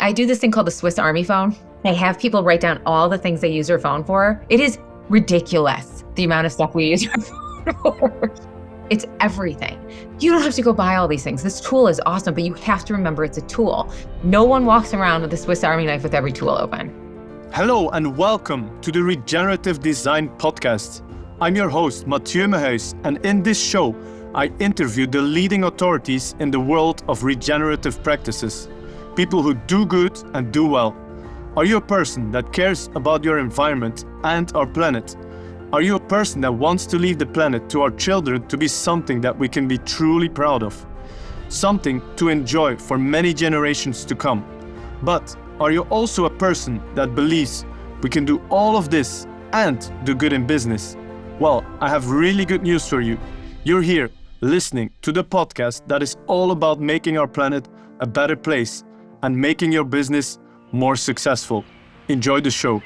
I do this thing called the Swiss Army phone. I have people write down all the things they use their phone for. It is ridiculous, the amount of stuff we use our phone for. It's everything. You don't have to go buy all these things. This tool is awesome, but you have to remember it's a tool. No one walks around with a Swiss Army knife with every tool open. Hello and welcome to the Regenerative Design Podcast. I'm your host, Mathieu Mehuis, and in this show, I interview the leading authorities in the world of regenerative practices. People who do good and do well. Are you a person that cares about your environment and our planet? Are you a person that wants to leave the planet to our children to be something that we can be truly proud of? Something to enjoy for many generations to come. But are you also a person that believes we can do all of this and do good in business? Well, I have really good news for you. You're here listening to the podcast that is all about making our planet a better place and making your business more successful. Enjoy the show.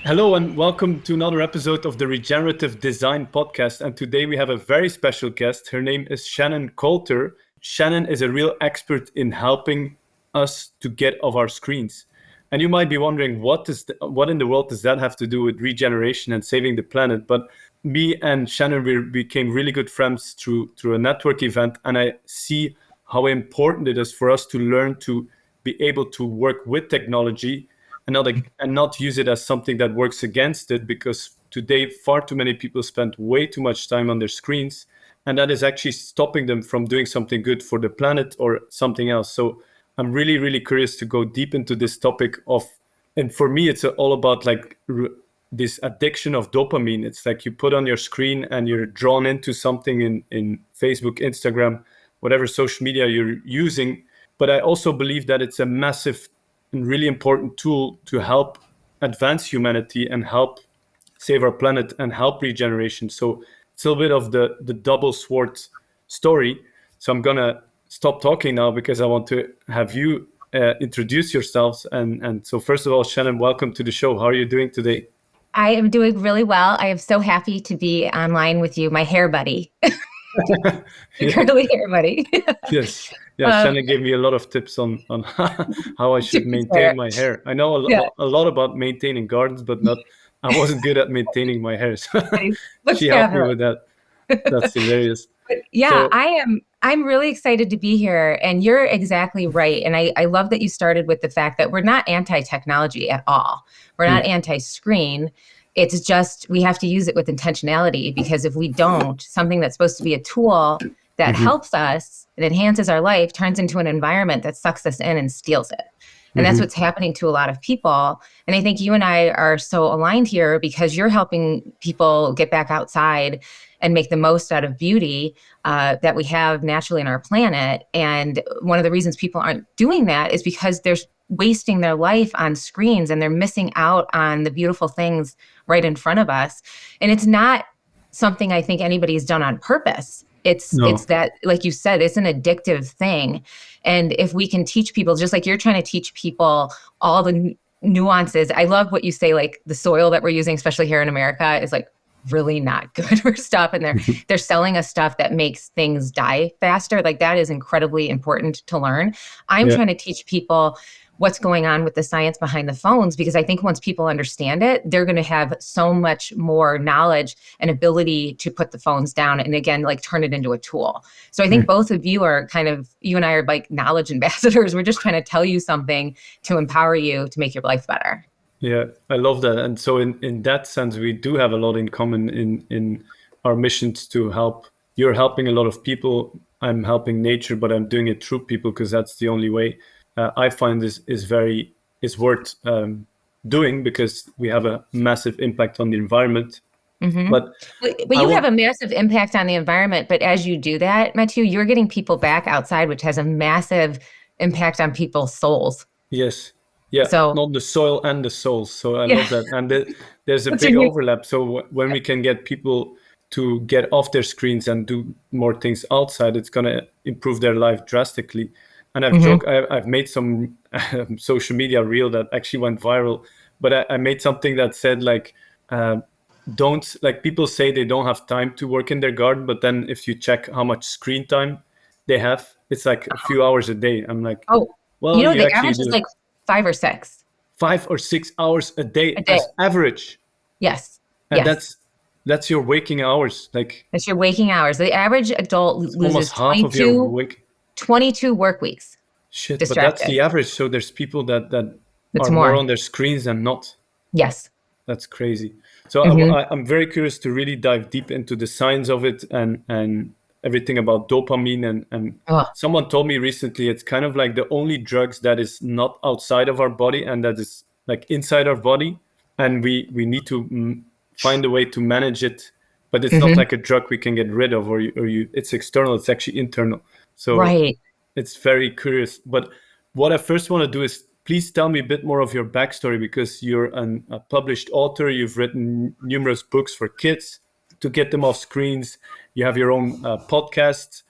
Hello and welcome to another episode of the Regenerative Design Podcast. And today we have a very special guest. Her name is Shannon Coulter. Shannon is a real expert in helping us to get off our screens. And you might be wondering, what in the world does that have to do with regeneration and saving the planet? But me and Shannon, we became really good friends through a network event. And I see how important it is for us to learn to be able to work with technology and not use it as something that works against it, because today far too many people spend way too much time on their screens, and that is actually stopping them from doing something good for the planet or something else. So I'm really, really curious to go deep into this topic and for me, it's all about this addiction of dopamine. It's like you put on your screen and you're drawn into something in Facebook, Instagram, whatever social media you're using. But I also believe that it's a massive and really important tool to help advance humanity and help save our planet and help regeneration. So it's a little bit of the double sword story. So I'm going to stop talking now because I want to have you introduce yourselves. And so first of all, Shannon, welcome to the show. How are you doing today? I am doing really well. I am so happy to be online with you, my hair buddy. Curly hair buddy. Yes. Yeah, Shannon gave me a lot of tips on how I should maintain my hair. I know a lot about maintaining gardens, but I wasn't good at maintaining my hair. So she helped me with that. That's hilarious. Yeah, so, I'm really excited to be here, and you're exactly right. And I love that you started with the fact that we're not anti-technology at all. We're not anti-screen. It's just we have to use it with intentionality, because if we don't, something that's supposed to be a tool that helps us, it enhances our life, turns into an environment that sucks us in and steals it. And that's what's happening to a lot of people. And I think you and I are so aligned here because you're helping people get back outside and make the most out of beauty that we have naturally in our planet. And one of the reasons people aren't doing that is because they're wasting their life on screens and they're missing out on the beautiful things right in front of us. And it's not something I think anybody's done on purpose. It's that, like you said, it's an addictive thing. And if we can teach people, just like you're trying to teach people all the nuances. I love what you say, like the soil that we're using, especially here in America, is like really not good for stuff. And they're selling us stuff that makes things die faster. Like that is incredibly important to learn. I'm trying to teach people what's going on with the science behind the phones, because I think once people understand it, they're going to have so much more knowledge and ability to put the phones down and again, like turn it into a tool. So I think both of you are you and I are like knowledge ambassadors. We're just trying to tell you something to empower you to make your life better. Yeah, I love that. And so in that sense, we do have a lot in common in our missions to help. You're helping a lot of people. I'm helping nature, but I'm doing it through people because that's the only way. I find this is worth doing because we have a massive impact on the environment. But you have a massive impact on the environment. But as you do that, Mathieu, you're getting people back outside, which has a massive impact on people's souls. Yes. Yeah. So, not the soil and the souls. So I love that. And there's a big overlap. So when we can get people to get off their screens and do more things outside, it's going to improve their life drastically. And I've made some social media reel that actually went viral, but I made something that said people say they don't have time to work in their garden, but then if you check how much screen time they have, it's like a few hours a day. I'm like, Well, you The actually average is do it like 5 or 6 5 or 6 hours a day a day. as average. Yes. And Yes. that's your waking hours. Like That's your waking hours. The average adult it's almost loses half of your wake. 22 work weeks Shit, but that's distracted. the average. So there's people that That's are more more. on their screens than not. Yes. That's crazy. So Hmm. I'm very curious to really dive deep into the science of it and everything about dopamine. And Oh, someone told me recently it's kind of like the only drugs that is not outside of our body and that is like inside our body. And we need to find a way to manage it. But it's not hmm. like a drug we can get rid of it's external. It's actually internal. So Right. it's very curious. But what I first want to do is please tell me a bit more of your backstory because you're a published author. You've written numerous books for kids to get them off screens. You have your own podcast.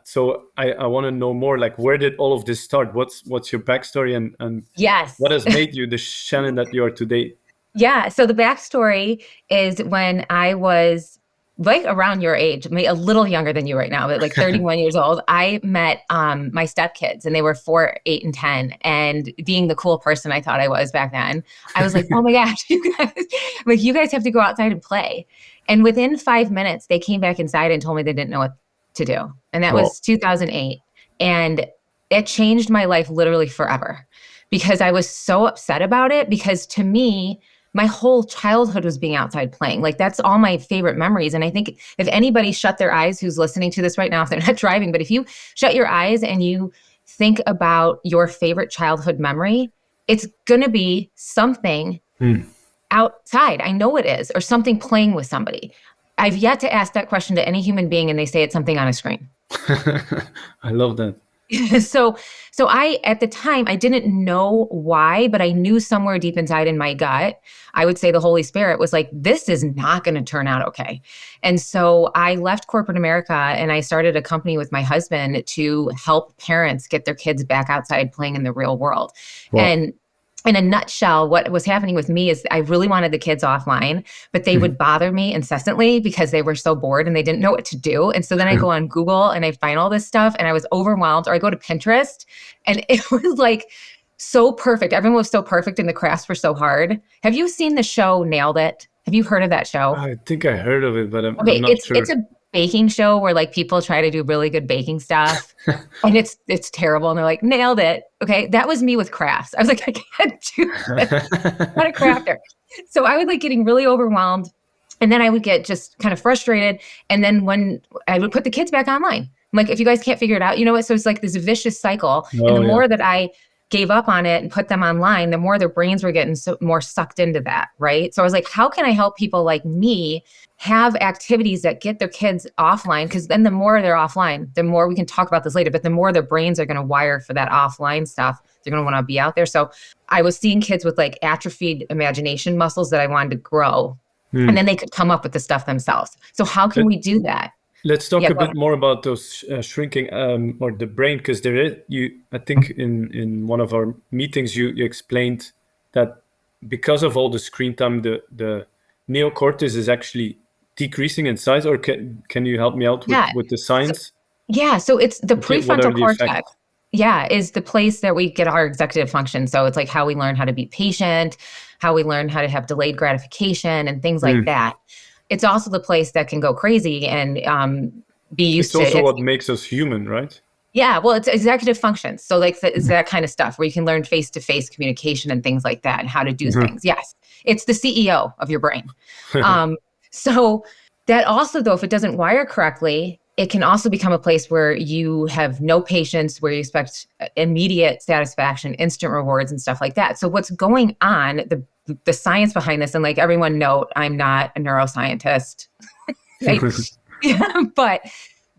So I want to know more. Like, where did all of this start? What's your backstory and what Yes. has made you the Shannon that you are today? Yeah. So the backstory is when I was like around your age, maybe a little younger than you right now, but like 31 years old, I met my stepkids and they were 4, 8, and 10. And being the cool person I thought I was back then, I was like, oh my gosh, you guys have to go outside and play. And within 5 minutes, they came back inside and told me they didn't know what to do. And that Well, was 2008. And it changed my life literally forever because I was so upset about it because to me, my whole childhood was being outside playing. Like that's all my favorite memories. And I think if anybody shut their eyes who's listening to this right now, if they're not driving, but if you shut your eyes and you think about your favorite childhood memory, it's going to be something outside. I know it is, or something playing with somebody. I've yet to ask that question to any human being and they say it's something on a screen. I love that. so I at the time I didn't know why, but I knew somewhere deep inside in my gut, I would say the Holy Spirit was like, this is not going to turn out okay. And so I left corporate America and I started a company with my husband to help parents get their kids back outside playing in the real world. Wow. And in a nutshell, what was happening with me is I really wanted the kids offline, but they would bother me incessantly because they were so bored and they didn't know what to do. And so then I go on Google and I find all this stuff and I was overwhelmed, or I go to Pinterest and it was like so perfect. Everyone was so perfect and the crafts were so hard. Have you seen the show Nailed It? Have you heard of that show? I think I heard of it, but I'm Okay, not it's sure. a baking show where like people try to do really good baking stuff and it's terrible and they're like, nailed it. Okay, that was me with crafts. I was like, I can't do this. I'm not a crafter. So I was like getting really overwhelmed and then I would get just kind of frustrated. And then when I would put the kids back online, I'm like, if you guys can't figure it out, you know what? So it's like this vicious cycle. And the Oh, yeah. more that I gave up on it and put them online, the more their brains were getting more sucked into that, right? So I was like, how can I help people like me have activities that get their kids offline? Because then the more they're offline, the more we can talk about this later, but the more their brains are going to wire for that offline stuff. They're going to want to be out there. So I was seeing kids with like atrophied imagination muscles that I wanted to grow. And then they could come up with the stuff themselves. So how can we do that? Let's talk Yeah, a bit more about those shrinking or the brain, because there is I think in one of our meetings you explained that because of all the screen time, the neocortex is actually decreasing in size. Or can you help me out with the science? So it's the Okay, what are prefrontal the cortex. effects? Yeah, is the place that we get our executive function. So it's like how we learn how to be patient, how we learn how to have delayed gratification and things like that. It's also the place that can go crazy and be used It's also to. what makes us human, right? Yeah, well, it's executive functions. So like it's that kind of stuff where you can learn face-to-face communication and things like that and how to do things. Yes, it's the CEO of your brain. So that also, though, if it doesn't wire correctly, it can also become a place where you have no patience, where you expect immediate satisfaction, instant rewards and stuff like that. So what's going on, the science behind this, and like everyone note, I'm not a neuroscientist, right? But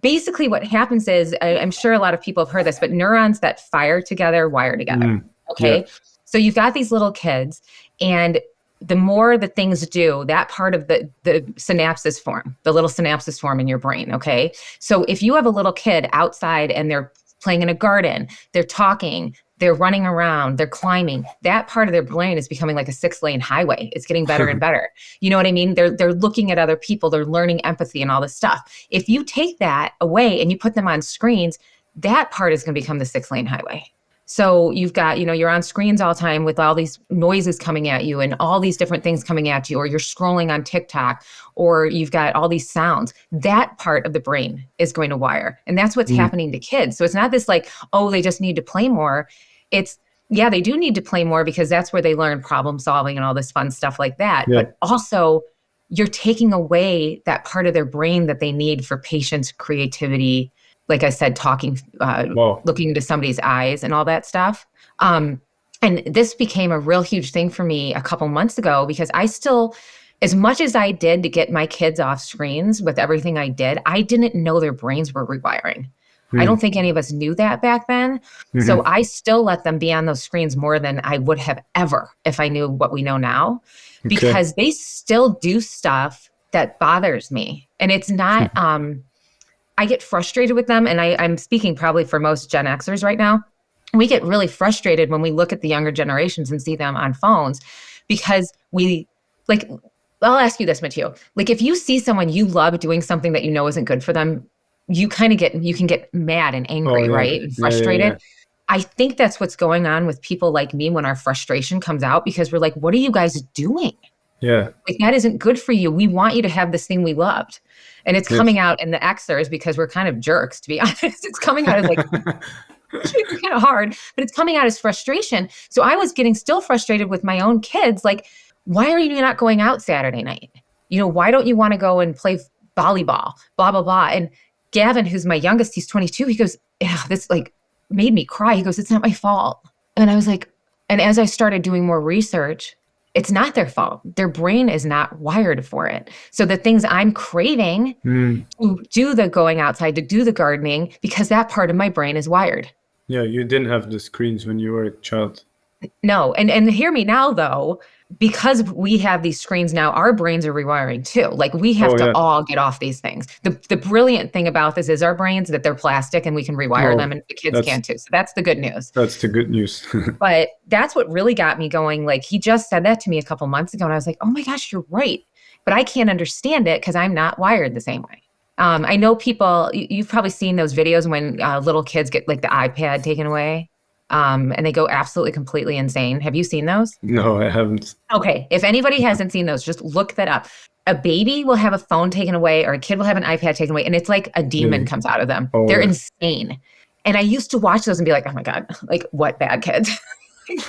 basically what happens is, I'm sure a lot of people have heard this, but neurons that fire together wire together. Okay. Yeah. So you've got these little kids and the more the things do, that part of the synapses form, the little synapses form in your brain. Okay. So if you have a little kid outside and they're playing in a garden, they're talking, they're running around, they're climbing, that part of their brain is becoming like a 6-lane highway. It's getting better and better. You know what I mean? They're looking at other people, they're learning empathy and all this stuff. If you take that away and you put them on screens, that part is going to become the 6-lane highway. So you've got, you're on screens all the time with all these noises coming at you and all these different things coming at you, or you're scrolling on TikTok, or you've got all these sounds. That part of the brain is going to wire. And that's what's happening to kids. So it's not this like, oh, they just need to play more. It's, yeah, they do need to play more because that's where they learn problem solving and all this fun stuff like that. Yeah. But also you're taking away that part of their brain that they need for patience, creativity, like I said, talking, looking into somebody's eyes and all that stuff. And this became a real huge thing for me a couple months ago because I still, as much as I did to get my kids off screens with everything I did, I didn't know their brains were rewiring. I don't think any of us knew that back then. So I still let them be on those screens more than I would have ever if I knew what we know now, because they still do stuff that bothers me. And it's not, I get frustrated with them. And I'm speaking probably for most Gen Xers right now. We get really frustrated when we look at the younger generations and see them on phones because I'll ask you this, Mathieu. Like if you see someone you love doing something that you know isn't good for them, you can get mad and angry, right? And frustrated. I think that's what's going on with people like me when our frustration comes out because we're like, what are you guys doing? Yeah. Like that isn't good for you. We want you to have this thing we loved. And it's coming out in the Xers because we're kind of jerks, to be honest. It's coming out as like, it's kind of hard, but it's coming out as frustration. So I was getting still frustrated with my own kids. Like, why are you not going out Saturday night? Why don't you want to go and play volleyball, blah, blah, blah. And Gavin, who's my youngest, he's 22. He goes, yeah, this like made me cry. He goes, it's not my fault. And I was like, and as I started doing more research, it's not their fault. Their brain is not wired for it. So the things I'm craving to do the going outside, to do the gardening, because that part of my brain is wired. Yeah, you didn't have the screens when you were a child. No. And hear me now, though, because we have these screens now, our brains are rewiring too. Like we have to all get off these things. The brilliant thing about this is our brains, that they're plastic and we can rewire them, and the kids can too. So that's the good news. That's the good news. But that's what really got me going. Like he just said that to me a couple months ago and I was like, oh my gosh, you're right. But I can't understand it because I'm not wired the same way. I know people, you've probably seen those videos when little kids get like the iPad taken away. And they go absolutely completely insane. Have you seen those? No, I haven't. Okay. If anybody hasn't seen those, just look that up. A baby will have a phone taken away or a kid will have an iPad taken away. And it's like a demon comes out of them. They're insane. And I used to watch those and be like, oh my God, like what bad kids?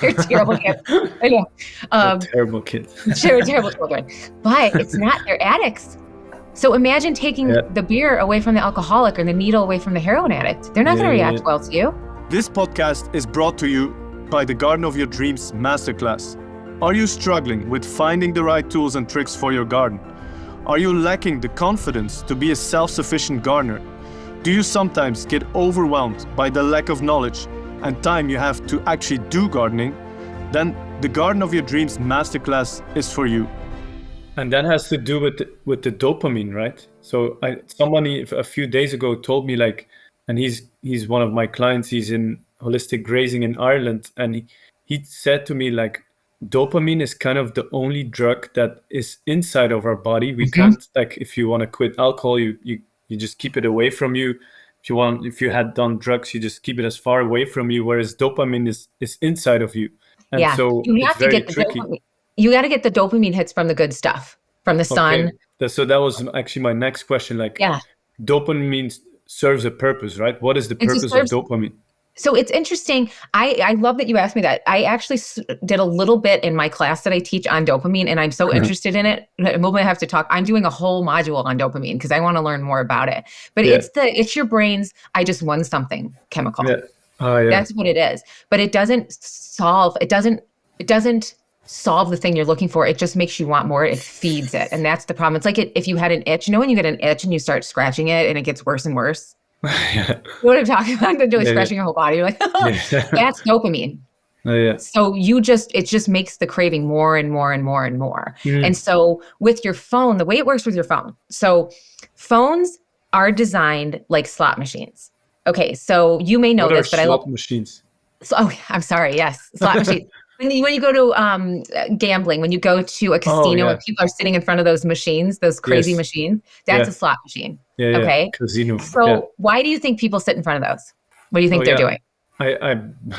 They're terrible kids. I know. Terrible kids. Terrible children. But it's not, they're addicts. So imagine taking the beer away from the alcoholic or the needle away from the heroin addict. They're not going to react well to you. This podcast is brought to you by the Garden of Your Dreams Masterclass. Are you struggling with finding the right tools and tricks for your garden? Are you lacking the confidence to be a self-sufficient gardener? Do you sometimes get overwhelmed by the lack of knowledge and time you have to actually do gardening? Then the Garden of Your Dreams Masterclass is for you. And that has to do with the dopamine, right? So somebody a few days ago told me and he's one of my clients. He's in holistic grazing in Ireland, and he said to me dopamine is kind of the only drug that is inside of our body. We can't, if you want to quit alcohol, you just keep it away from you. If you had done drugs, you just keep it as far away from you. Whereas dopamine is inside of you, and so you have it's very to get tricky. You got to get the dopamine hits from the good stuff, from the sun. So that was actually my next question. Dopamine serves a purpose, right? What is the purpose of dopamine? So it's interesting. I love that you asked me that. I actually did a little bit in my class that I teach on dopamine, and I'm so interested in it. We're going to have to talk. I'm doing a whole module on dopamine because I want to learn more about it. But it's your brain's I just won something chemical. That's what it is. But it doesn't solve the thing you're looking for. It just makes you want more. It feeds it. And that's the problem. It's like if you had an itch, when you get an itch and you start scratching it and it gets worse and worse. You know what I'm talking about? They're doing scratching your whole body. You're like, that's dopamine. So it just makes the craving more and more and more and more. And so with your phone, the way it works with your phone. So phones are designed like slot machines. Okay. So you may know this, but I love slot machines. So, I'm sorry. Yes. Slot machines. When you go to gambling, when you go to a casino and people are sitting in front of those machines, those crazy machines, that's a slot machine. Okay. Casino. So why do you think people sit in front of those? What do you think they're doing? I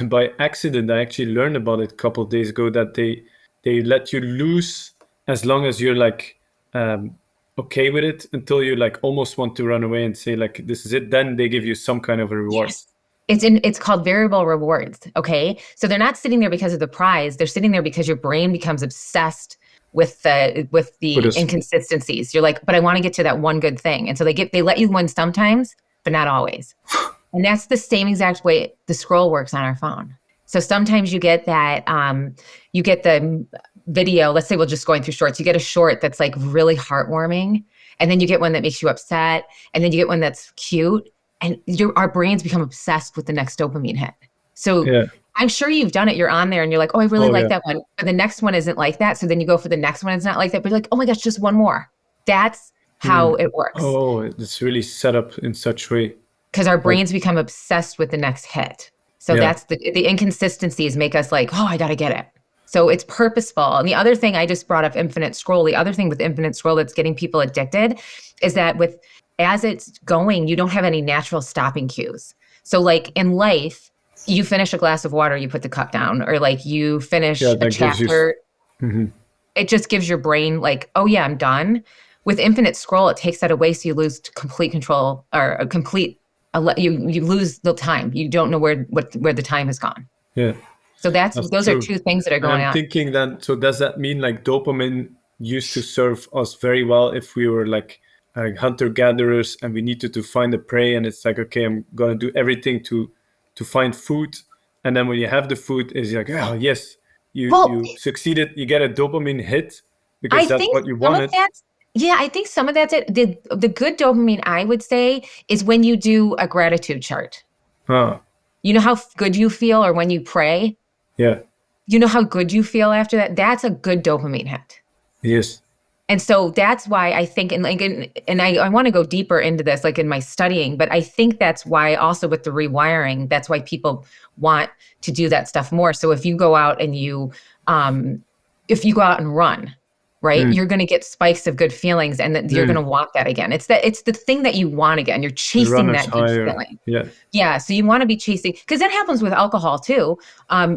by accident I actually learned about it a couple of days ago that they let you lose as long as you're like um, okay with it until you like almost want to run away and say like this is it. Then they give you some kind of a reward. Yes. It's called variable rewards. Okay. So they're not sitting there because of the prize. They're sitting there because your brain becomes obsessed with But the it's inconsistencies. You're like, but I want to get to that one good thing. And so they let you win sometimes, but not always. And that's the same exact way the scroll works on our phone. So sometimes you get that, you get the video, let's say we're just going through shorts, you get a short that's like really heartwarming, and then you get one that makes you upset, and then you get one that's cute, and our brains become obsessed with the next dopamine hit. So yeah. I'm sure you've done it. You're on there and you're like, oh, I really Oh like yeah. that one. But the next one isn't like that. So then you go for the next one. It's not like that. But you're like, oh my gosh, just one more. That's how Hmm. it works. Oh, it's really set up in such way. Because our Like brains become obsessed with the next hit. So yeah. that's the inconsistencies make us like, oh, I got to get it. So it's purposeful. And the other thing I just brought up infinite scroll. The other thing with infinite scroll that's getting people addicted is that as it's going, you don't have any natural stopping cues. So like in life, you finish a glass of water, you put the cup down, or like you Yeah, finish a that gives you chapter, mhm. it just gives your brain like, oh yeah, I'm done. With infinite scroll, it takes that away, so you lose complete control or a complete. You lose the time. You don't know where the time has gone. Yeah, So that's those are true. two things that are And going I'm on. thinking that, so does that mean like dopamine used to serve us very well if we were like hunter gatherers and we needed to find a prey, and it's like, okay, I'm gonna do everything to find food, and then when you have the food, is like, oh yes, Well, you succeeded, you get a dopamine hit I because that's think what you some of wanted. that's yeah, I think some of that's it. The good dopamine I would say is when you do a gratitude chart. Ah, You know how good you feel, or when you pray, yeah, you know how good you feel after that. That's a good dopamine hit. yes, And so that's why I think, and I want to go deeper into this, like in my studying, but I think that's why also with the rewiring, that's why people want to do that stuff more. So um, if you go out and run, right, mm, you're going to get spikes of good feelings, and that you're going to mm. want that again. It's the thing that you want again. You're The chasing runner's that good higher, feeling. yeah. Yeah, so you want to be chasing, because that happens with alcohol too.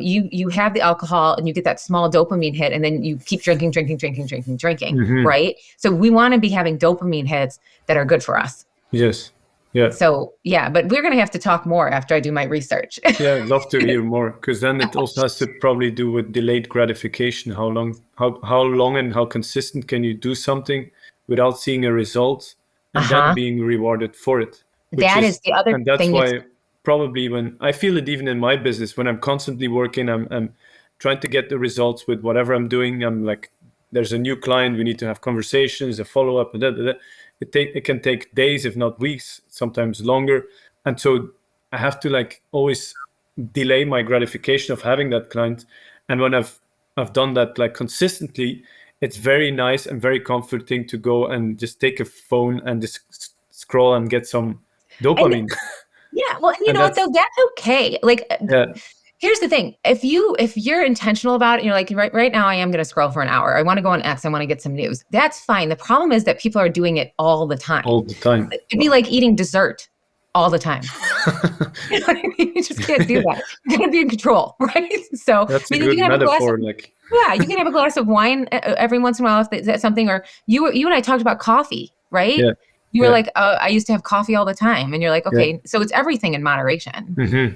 You have the alcohol and you get that small dopamine hit, and then you keep drinking, drinking, drinking, drinking, drinking, Hmm. right? So we want to be having dopamine hits that are good for us. Yes, yeah. So yeah, but we're gonna have to talk more after I do my research. Yeah, I'd love to hear more because then it also has to probably do with delayed gratification. How long and how consistent can you do something without seeing a result and then Uh-huh. being rewarded for it? Which That is is, the other and that's thing that's why probably when I feel it even in my business, when I'm constantly working, I'm trying to get the results with whatever I'm doing. I'm like, there's a new client, we need to have conversations, a follow up, and that. It can take days, if not weeks, sometimes longer, and so I have to like always delay my gratification of having that client. And when I've done that like consistently, it's very nice and very comforting to go and just take a phone and just scroll and get some and dopamine. yeah, well, and you And know what that's though, that's okay. Like yeah, here's the thing. If you're intentional about it, and you're like, right now I am gonna scroll for an hour. I want to go on X, I want to get some news. That's fine. The problem is that people are doing it all the time. all the time. It'd be like eating dessert all the time. You know what I mean? You just can't do that. You gotta be in control, right? So, I That's a mean, you good can have a glass of, metaphor. Like yeah, you can have a glass of wine every once in a while if that's something. Or you and I talked about coffee, right? yeah, You were yeah, like, I used to have coffee all the time, and you're like, yeah, okay, so it's everything in moderation. hmm,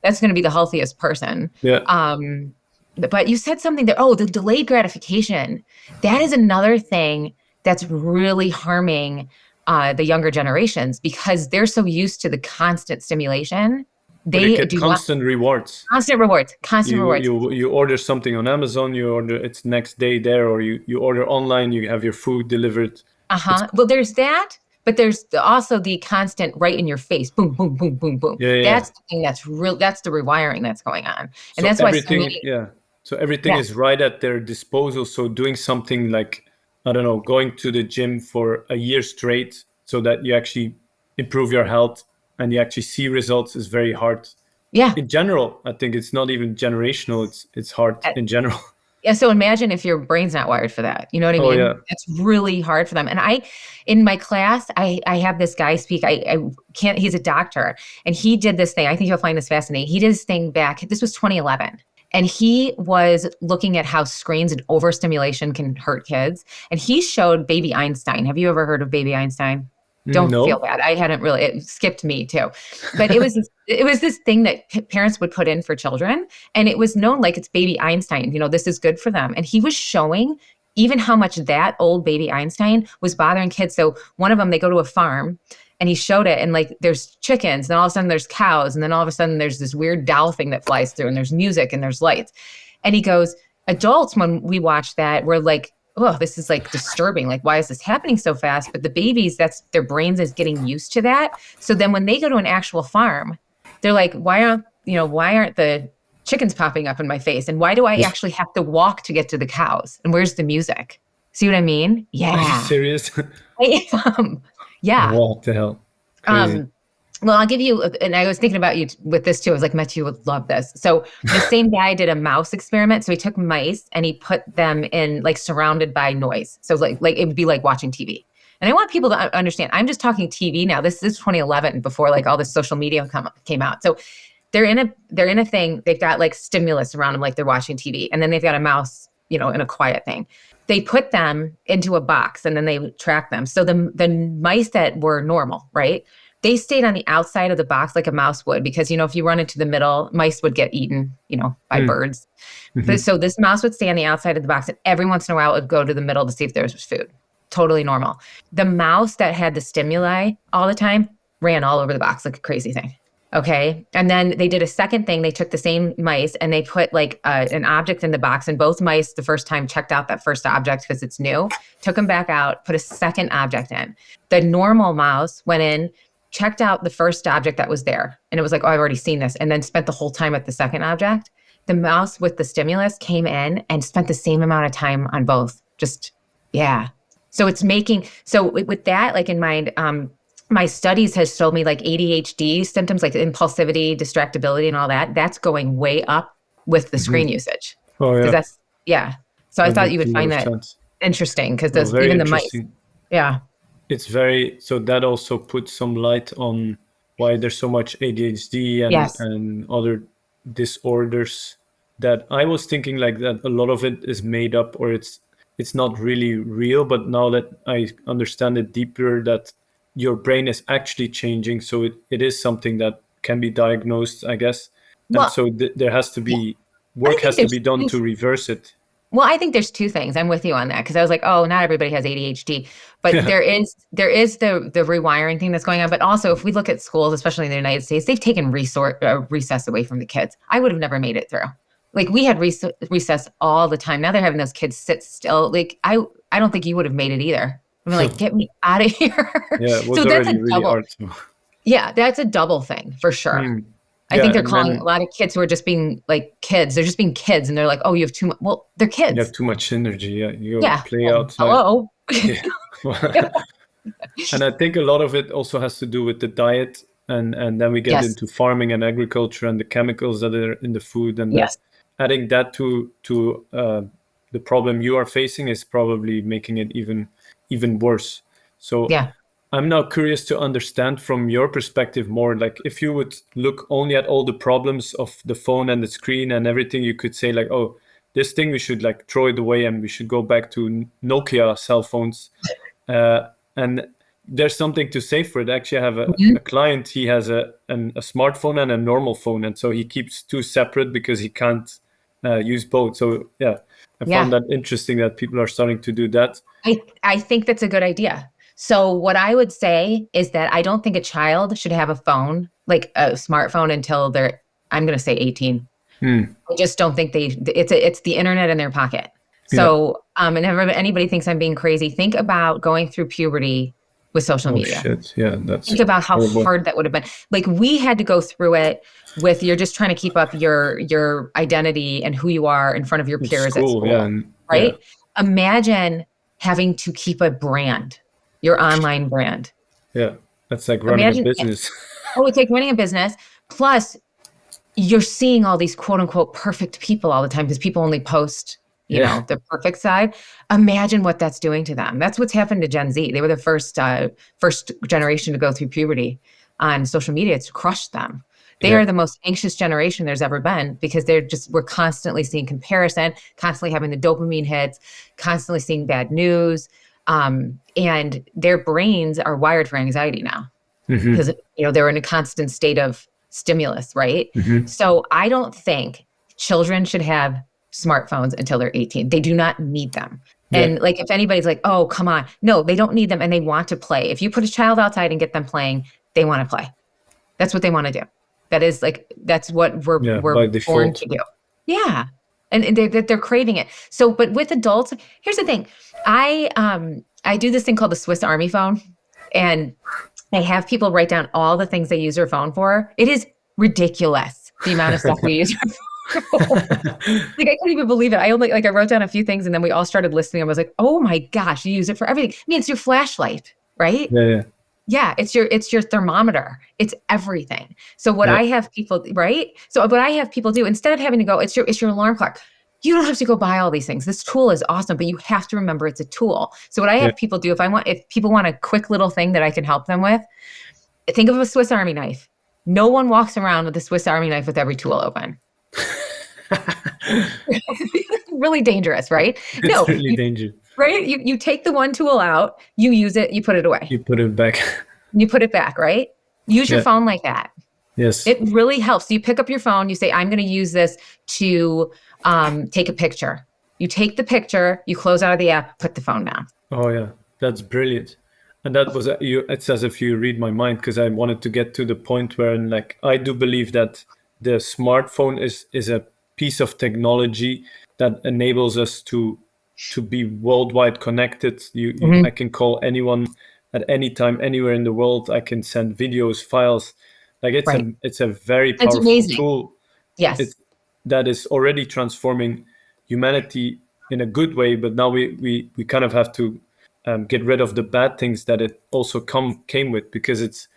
That's going to be the healthiest person. yeah. Um, but you said something that, oh, the delayed gratification. That is another thing that's really harming the younger generations because they're so used to the constant stimulation. But they They get do not constant rewards. constant rewards, constant You rewards. you you order something on Amazon, you order it's next day there, or you order online, you have your food delivered. It's Uh-huh. Well, there's that, but there's also the constant right in your face, boom, boom, boom, boom, boom. yeah, yeah, yeah. That's the thing that's real. That's the rewiring that's going on, and So that's why so everything, many. yeah. So everything Yeah, is right at their disposal. So doing something like, I don't know, going to the gym for a year straight so that you actually improve your health and you actually see results is very hard. yeah. In general, I think it's not even generational, it's hard in general. Yeah, so imagine if your brain's not wired for that. You know what I Oh yeah. mean? It's really hard for them. And in my class, I have this guy speak. I can't, he's a doctor, and he did this thing. I think you'll find this fascinating. He did this thing back, this was 2011. And he was looking at how screens and overstimulation can hurt kids. And he showed baby Einstein. Have you ever heard of baby Einstein? Don't feel No. bad. I hadn't really, it skipped me too. But it was this thing that parents would put in for children. And it was known like it's baby Einstein, this is good for them. And he was showing even how much that old baby Einstein was bothering kids. So one of them, they go to a farm and he showed it, and like there's chickens, and all of a sudden there's cows, and then all of a sudden there's this weird doll thing that flies through, and there's music and there's lights. And he goes, adults, when we watch that, we're like, oh, this is like disturbing. Like, why is this happening so fast? But the babies, that's their brains is getting used to that. So then when they go to an actual farm, they're like, why aren't the chickens popping up in my face? And why do I actually have to walk to get to the cows? And where's the music? See what I mean? Are you Yeah. serious? I am. Yeah. What the hell? Crazy. Well, I'll give you, and I was thinking about you with this too. I was like, Matthew would love this. So the same guy did a mouse experiment. So he took mice and he put them in like surrounded by noise. So like it would be like watching TV. And I want people to understand, I'm just talking TV now. This is 2011 before like all this social media came out. So they're in a thing, they've got like stimulus around them, like they're watching TV. And then they've got a mouse, in a quiet thing. They put them into a box and then they track them. So the mice that were normal, right? They stayed on the outside of the box like a mouse would, because, if you run into the middle, mice would get eaten, by birds. Mm-hmm. But so this mouse would stay on the outside of the box, and every once in a while it would go to the middle to see if there was food. Totally normal. The mouse that had the stimuli all the time ran all over the box like a crazy thing. Okay. And then they did a second thing. They took the same mice and they put like an object in the box, and both mice the first time checked out that first object because it's new, took them back out, put a second object in. The normal mouse went in, checked out the first object that was there. And it was like, oh, I've already seen this. And then spent the whole time at the second object. The mouse with the stimulus came in and spent the same amount of time on both. Just, yeah. So with that, like in mind, my studies has told me like ADHD symptoms, like impulsivity, distractibility and all that, that's going way up with the screen usage. Oh yeah. So I thought you would find that interesting, because even the mice. Yeah. It's so that also puts some light on why there's so much ADHD and other disorders, that I was thinking like that a lot of it is made up, or it's not really real. But now that I understand it deeper, that your brain is actually changing. So it is something that can be diagnosed, I guess. And so there has to be work has to be done to reverse it. Well, I think there's two things. I'm with you on that, because I was like, oh, not everybody has ADHD, but there is the rewiring thing that's going on. But also, if we look at schools, especially in the United States, they've taken recess away from the kids. I would have never made it through. Like we had recess all the time. Now they're having those kids sit still. Like I don't think you would have made it either. I mean, like, get me out of here. Yeah, it was so that's already really hard. Yeah, that's a double thing for sure. I think they're calling a lot of kids who are just being like kids. They're just being kids, and they're like, "Oh, you have too much." Well, they're kids. You have too much energy. Yeah, you play outside. Hello. And I think a lot of it also has to do with the diet, and then we get into farming and agriculture and the chemicals that are in the food, and adding that to the problem you are facing is probably making it even worse. So I'm now curious to understand from your perspective more, like if you would look only at all the problems of the phone and the screen and everything, you could say like, oh, this thing we should like throw it away and we should go back to Nokia cell phones. And there's something to say for it. Actually, I have a client, he has a smartphone and a normal phone. And so he keeps two separate because he can't use both. So I found that interesting that people are starting to do that. I think that's a good idea. So what I would say is that I don't think a child should have a phone, like a smartphone, until they're, I'm going to say 18. I just don't think it's the internet in their pocket. So, and anybody thinks I'm being crazy, think about going through puberty with social media. Shit. Yeah, think about how hard that would have been. Like we had to go through it with, you're just trying to keep up your identity and who you are in front of your peers at school, right? Yeah. Imagine having to keep a brand, your online brand. Yeah, that's like running a business. It's like running a business. Plus, you're seeing all these quote unquote perfect people all the time, because people only post, the perfect side. Imagine what that's doing to them. That's what's happened to Gen Z. They were the first generation to go through puberty on social media. It's crushed them. They are the most anxious generation there's ever been because we're constantly seeing comparison, constantly having the dopamine hits, constantly seeing bad news. And their brains are wired for anxiety now because, they're in a constant state of stimulus, right? So I don't think children should have smartphones until they're 18. They do not need them. And like, if anybody's like, oh, come on. No, they don't need them. And they want to play. If you put a child outside and get them playing, they want to play. That's what they want to do. That's what we're born to do. Yeah. And they're craving it. So, but with adults, here's the thing. I do this thing called the Swiss Army phone, and I have people write down all the things they use their phone for. It is ridiculous, the amount of stuff we use our phone. Like, I couldn't even believe it. I wrote down a few things and then we all started listening. I was like, oh my gosh, you use it for everything. I mean, it's your flashlight, right? Yeah, it's your thermometer. It's everything. So what I have people, right? So what I have people do, instead of having to go, it's your alarm clock. You don't have to go buy all these things. This tool is awesome, but you have to remember it's a tool. So what I have people do, if people want a quick little thing that I can help them with, think of a Swiss Army knife. No one walks around with a Swiss Army knife with every tool open. Really dangerous, right? It's really dangerous. Right? You take the one tool out, you use it, you put it away. You put it back. You put it back, right? Use your phone like that. Yes. It really helps. You pick up your phone, you say, I'm going to use this to take a picture. You take the picture, you close out of the app, put the phone down. Oh yeah, that's brilliant. And that was it's as if you read my mind, because I wanted to get to the point where, like, I do believe that the smartphone is a piece of technology that enables us to be worldwide connected. I can call anyone at any time, anywhere in the world. I can send videos, files. Like, it's a very powerful tool. Yes. That is already transforming humanity in a good way, but now we kind of have to get rid of the bad things that it also came with, because it's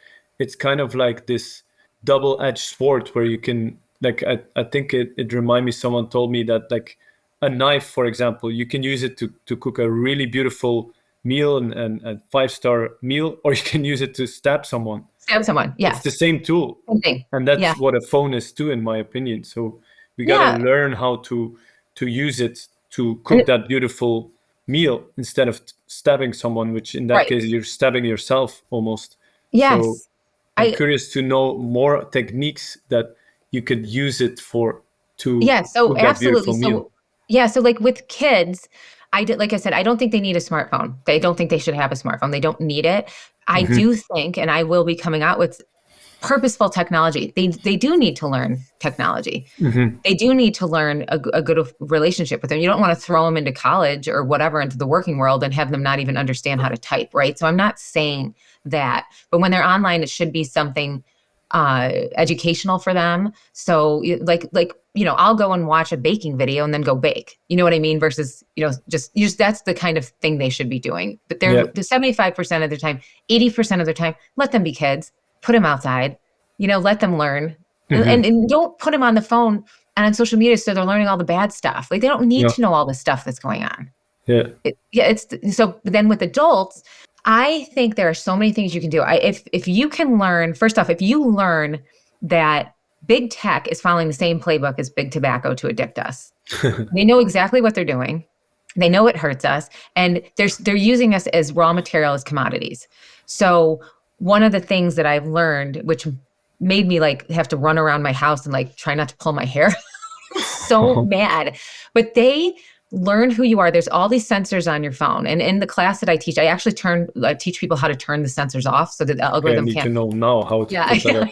kind of like this double-edged sword where you can, like, I think it reminded me, someone told me that, like, a knife, for example, you can use it to cook a really beautiful meal and a 5-star meal, or you can use it to stab someone. Yeah. It's the same tool. Same thing. And that's what a phone is too, in my opinion. So we got to learn how to use it to cook that beautiful meal instead of stabbing someone, which in that case, you're stabbing yourself almost. Yes. So I'm curious to know more techniques that you could use it for to cook that beautiful meal. So like with kids, like I said, I don't think they need a smartphone. They don't think they should have a smartphone. They don't need it. I do think, and I will be coming out with purposeful technology. They do need to learn technology. They do need to learn a good relationship with them. You don't want to throw them into college or whatever, into the working world, and have them not even understand how to type, right? So I'm not saying that, but when they're online, it should be something educational for them. So like I'll go and watch a baking video and then go bake. You know what I mean? Versus, just that's the kind of thing they should be doing. But they're the 75% of their time, 80% of their time, let them be kids. Put them outside, let them learn, and don't put them on the phone and on social media so they're learning all the bad stuff. Like, they don't need to know all the stuff that's going on. So then with adults, I think there are so many things you can do. If you can learn, first off, if you learn that big tech is following the same playbook as big tobacco to addict us, they know exactly what they're doing. They know it hurts us, and they're using us as raw material, as commodities. So one of the things that I've learned, which made me like have to run around my house and like try not to pull my hair, so mad, but they learn who you are. There's all these sensors on your phone. And in the class that I teach, I actually teach people how to turn the sensors off so that the algorithm can't. I need to know now how to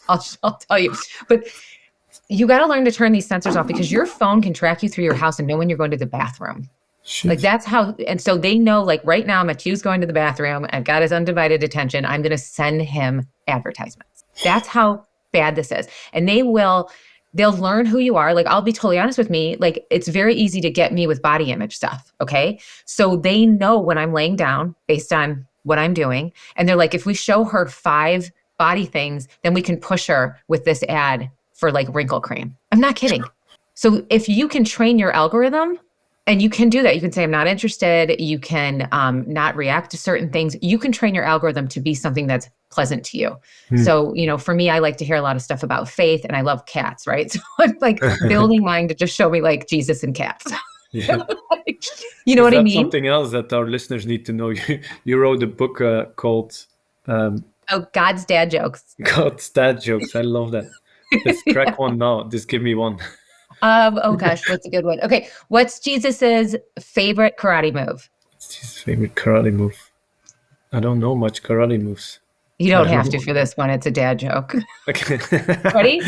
I'll tell you. But you got to learn to turn these sensors off, because your phone can track you through your house and know when you're going to the bathroom. Shit. Like, that's how, and so they know, like, right now, Matthew's going to the bathroom. I've got his undivided attention. I'm going to send him advertisements. That's how bad this is. And they'll learn who you are. Like, I'll be totally honest with me. Like, it's very easy to get me with body image stuff. Okay. So they know when I'm laying down based on what I'm doing. And they're like, if we show her 5 body things, then we can push her with this ad for like wrinkle cream. I'm not kidding. So if you can train your algorithm, And you can do that. You can say, I'm not interested. You can not react to certain things. You can train your algorithm to be something that's pleasant to you. So, for me, I like to hear a lot of stuff about faith, and I love cats, right? So I'm like building mine to just show me like Jesus and cats. Yeah. You know what I That's mean? something else that our listeners need to know. You wrote a book called God's Dad Jokes. God's Dad Jokes. I love that. Let's crack one now. Just give me one. Oh gosh, what's a good one? Okay, what's Jesus's favorite karate move? What's his favorite karate move? I don't know much karate moves. You don't have to for this one. It's a dad joke. Okay. Ready?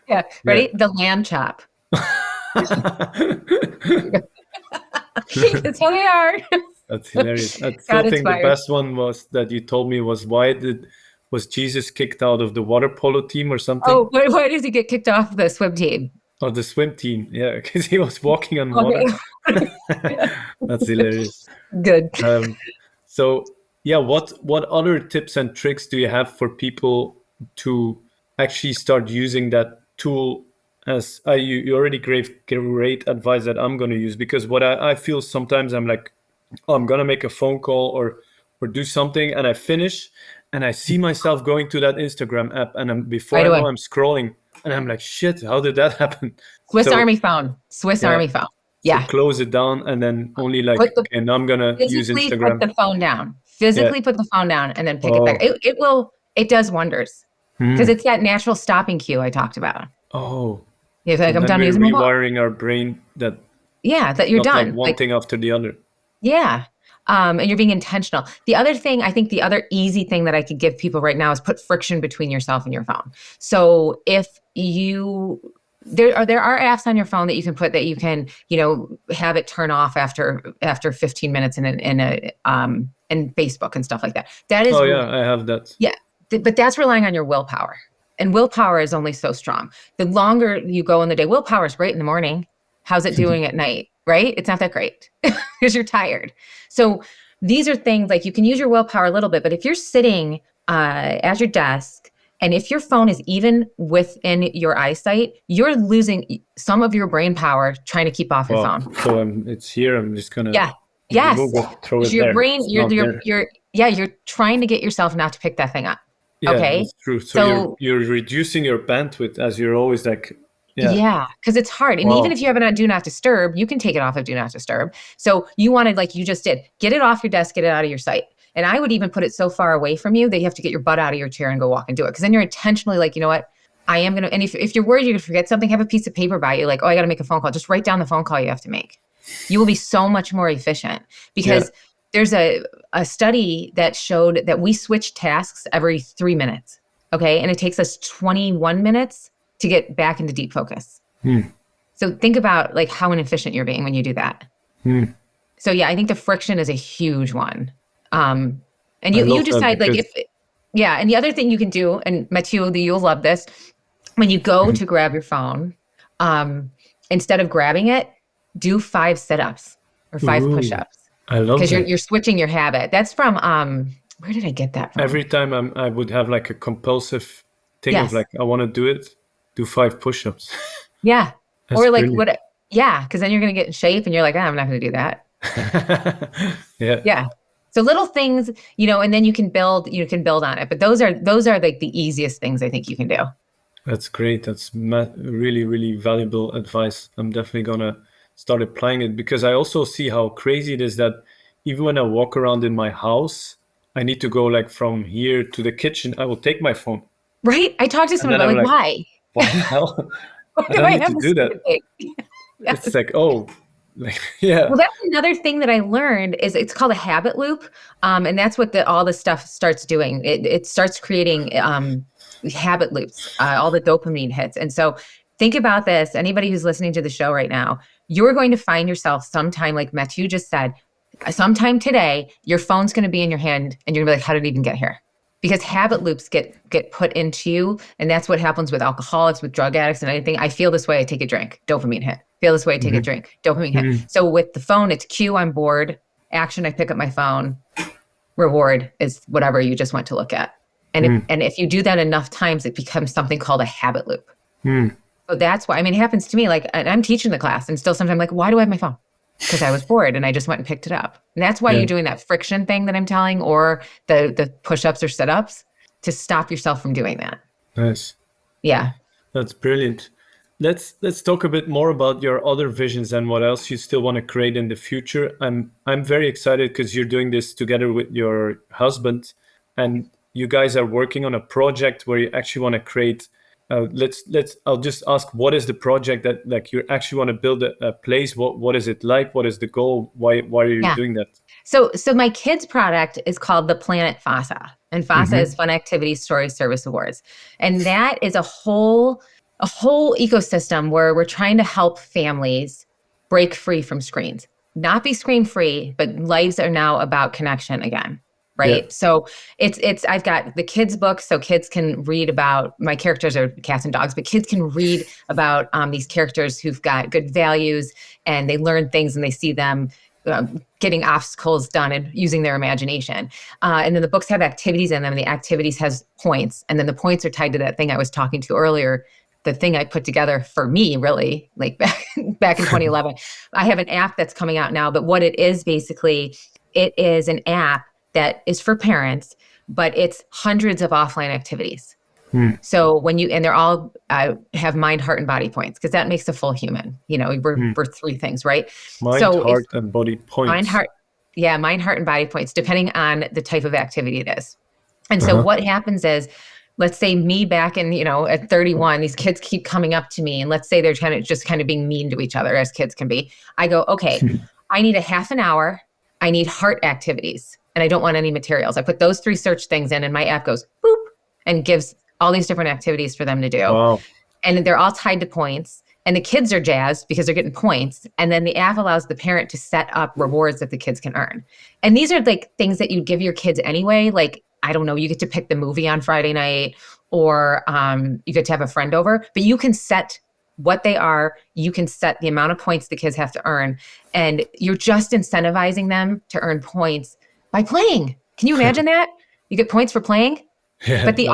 Yeah. Ready? Yeah. The lamb chop. It's how they are. That's hilarious. I Got still think inspired. the best one was that you told me was was Jesus kicked out of the water polo team or something? Oh, why does he get kicked off the swim team? Or the swim team. Yeah, because he was walking on water. Okay. That's hilarious. Good. So yeah, what other tips and tricks do you have for people to actually start using that tool? As you already gave great advice that I'm going to use, because what I feel sometimes I'm like, oh, I'm going to make a phone call or do something, and I finish and I see myself going to that Instagram app, and before Right I know away. I'm scrolling, and I'm like, shit, how did that happen? Swiss So- Army phone. Swiss Yeah. Army phone. So Yeah. close it down and then only like, Put the- okay, now I'm going to use Physically Instagram. put the phone down. Physically put the phone down and then pick it Oh. back. It does wonders. Because it's that natural stopping cue I talked about. Oh, You're like, I'm then done we're using my phone. rewiring our brain that Yeah, that you're not like done. one thing after the other. Yeah. And you're being intentional. The other thing, I think the other easy thing that I could give people right now is put friction between yourself and your phone. So if there are apps on your phone that you can put that you can, have it turn off after 15 minutes in Facebook and stuff like that. That is, Oh yeah, I have that. yeah, but that's relying on your willpower. And willpower is only so strong. The longer you go in the day, willpower is great in the morning. How's it doing at night? Right? It's not that great because you're tired. So these are things like you can use your willpower a little bit, but if you're sitting at your desk and if your phone is even within your eyesight, you're losing some of your brain power trying to keep off your Wow. phone. So it's here. I'm just gonna Yes. remove it, throw it Your there. brain, It's not there. you're trying to get yourself not to pick that thing up. Yeah, okay. that's true. So- So you're reducing your bandwidth as you're always like, Yeah, because it's hard. And Wow. even if you have it on Do Not Disturb, you can take it off of Do Not Disturb. So you wanted, like you just did, get it off your desk, get it out of your sight. And I would even put it so far away from you that you have to get your butt out of your chair and go walk and do it. Because then you're intentionally like, you know what? I am going to, and if you're worried you're going to forget something, have a piece of paper by you. Like, oh, I got to make a phone call. Just write down the phone call you have to make. You will be so much more efficient because there's a study that showed that we switch tasks every 3 minutes. Okay. And it takes us 21 minutes to get back into deep focus. So think about like how inefficient you're being when you do that. So yeah, I think the friction is a huge one. And you love decide that like and the other thing you can do, and Mathieu, you'll love this, when you go to grab your phone, instead of grabbing it, do 5 sit-ups or 5 Ooh, push-ups. I love Because that. you're switching your habit. That's from where did I get that from? Every time I would have like a compulsive thing Yes. of like, I want to do it, do 5 push-ups. Yeah. That's Or like brilliant. because then you're going to get in shape and you're like, I'm not going to do that. Yeah. Yeah. So little things, and then you can build on it. But those are like the easiest things I think you can do. That's great. That's really, really valuable advice. I'm definitely going to start applying it because I also see how crazy it is that even when I walk around in my house, I need to go like from here to the kitchen. I will take my phone. Right? I talked to someone then about I'm like, why? What the hell? Why I don't need to this do that. stupid thing? Yes. It's like, oh, like, yeah. Well, that's another thing that I learned is it's called a habit loop. And that's what all this stuff starts doing. It starts creating habit loops, all the dopamine hits. And so think about this. Anybody who's listening to the show right now, you're going to find yourself sometime, like Mathieu just said, sometime today, your phone's going to be in your hand and you're going to be like, how did it even get here? Because habit loops get put into you. And that's what happens with alcoholics, with drug addicts and anything. I feel this way, I take a drink, dopamine hit. Feel this way, I take a drink, dopamine hit. So with the phone, it's cue, I'm bored. Action, I pick up my phone. Reward is whatever you just went to look at. And if you do that enough times, it becomes something called a habit loop. So that's why, it happens to me. Like, and I'm teaching the class and still sometimes I'm like, why do I have my phone? because I was bored and I just went and picked it up. And that's why Yeah. you're doing that friction thing that I'm telling, or the push-ups or sit-ups, to stop yourself from doing that. Nice. Yeah. That's brilliant. Let's talk a bit more about your other visions and what else you still want to create in the future. I'm very excited because you're doing this together with your husband, and you guys are working on a project where you actually want to create. I'll just ask, what is the project that like you actually want to build a place? What is it like? What is the goal? Why are you Yeah. doing that? So my kids' product is called the Planet FASA, and FASA is Fun Activity Story Service Awards, and that is a whole ecosystem where we're trying to help families break free from screens, not be screen free, but lives are now about connection again. Right. Yeah. So I've got the kids' books, so kids can read about, my characters are cats and dogs, but kids can read about these characters who've got good values, and they learn things and they see them getting obstacles done and using their imagination. And then the books have activities in them, and the activities has points. And then the points are tied to that thing I was talking to earlier, the thing I put together for me, really, like back in 2011. I have an app that's coming out now, but what it is basically, it is an app that is for parents, but it's hundreds of offline activities. So and they're all have mind, heart, and body points, because that makes a full human. We're three things, right? Mind, heart, and body points. Mind, heart, and body points, depending on the type of activity it is. And so what happens is, let's say me back in, at 31, these kids keep coming up to me, and let's say they're kind of being mean to each other, as kids can be. I go, okay, I need a half an hour. I need heart activities, and I don't want any materials. I put those three search things in, and my app goes boop and gives all these different activities for them to do. Wow. And they're all tied to points. And the kids are jazzed because they're getting points. And then the app allows the parent to set up rewards that the kids can earn. And these are like things that you give your kids anyway. Like, I don't know, you get to pick the movie on Friday night, or you get to have a friend over, but you can set what they are. You can set the amount of points the kids have to earn. And you're just incentivizing them to earn points by playing. Can you imagine that? You get points for playing? Yeah, But the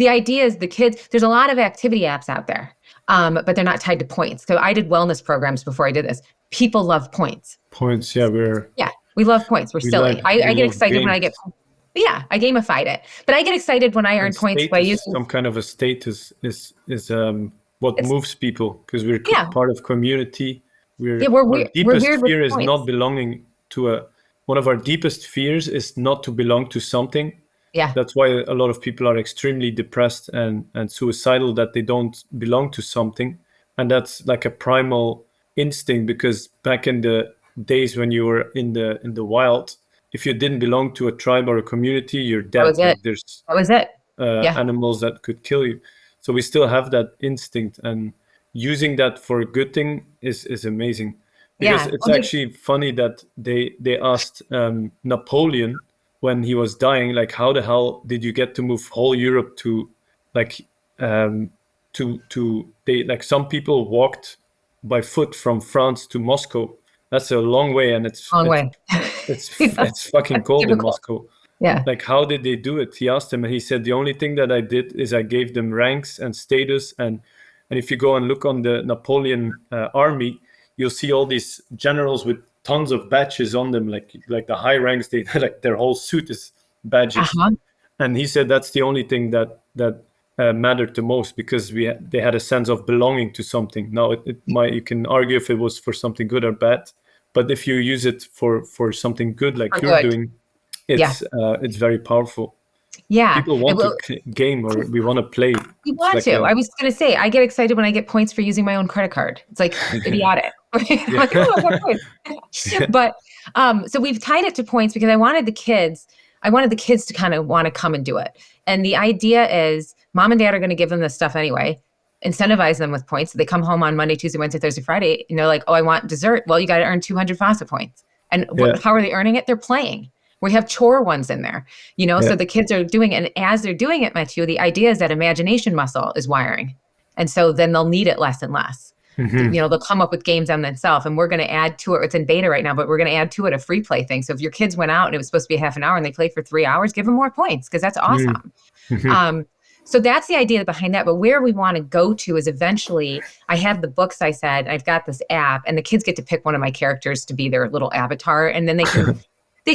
idea is the kids, there's a lot of activity apps out there, but they're not tied to points. So I did wellness programs before I did this. People love points. Points, yeah, we love points. We're silly. I get excited when I get, I gamified it. But I get excited when I earn points by using some kind of a status is what moves people, because we're part of community. Our deepest fear is not belonging to one of our deepest fears is not to belong to something. Yeah. That's why a lot of people are extremely depressed and suicidal, that they don't belong to something. And that's like a primal instinct, because back in the days when you were in the wild, if you didn't belong to a tribe or a community, you're dead. That was it. Animals that could kill you. So we still have that instinct, and using that for a good thing is amazing. Because it's actually funny that they asked Napoleon, when he was dying, like, how the hell did you get to move whole Europe to, like, some people walked by foot from France to Moscow. That's a long way, and it's fucking cold in Moscow. Yeah. Like, how did they do it? He asked him, and he said, the only thing that I did is I gave them ranks and status. And if you go and look on the Napoleon army, you'll see all these generals with tons of badges on them, like the high ranks. They like their whole suit is badges. And he said that's the only thing that mattered the most, because they had a sense of belonging to something. Now you can argue if it was for something good or bad, but if you use it for something good, like you're doing, it's very powerful. Yeah. People want to game, or we want to play. You want to. I was going to say, I get excited when I get points for using my own credit card. It's like idiotic. I'm like, oh, I got points. But so we've tied it to points because I wanted the kids to kind of want to come and do it. And the idea is mom and dad are going to give them this stuff anyway, incentivize them with points. So they come home on Monday, Tuesday, Wednesday, Thursday, Friday, and they're like, oh, I want dessert. Well, you got to earn 200 FASA points. And how are they earning it? They're playing. We have chore ones in there, so the kids are doing it. And as they're doing it, Mathieu, the idea is that imagination muscle is wiring. And so then they'll need it less and less. They'll come up with games on themselves, and we're going to add to it. It's in beta right now, but we're going to add to it a free play thing. So if your kids went out and it was supposed to be a half an hour and they played for 3 hours, give them more points, because that's awesome. So that's the idea behind that. But where we want to go to is eventually, I have the books I said, I've got this app, and the kids get to pick one of my characters to be their little avatar. And then they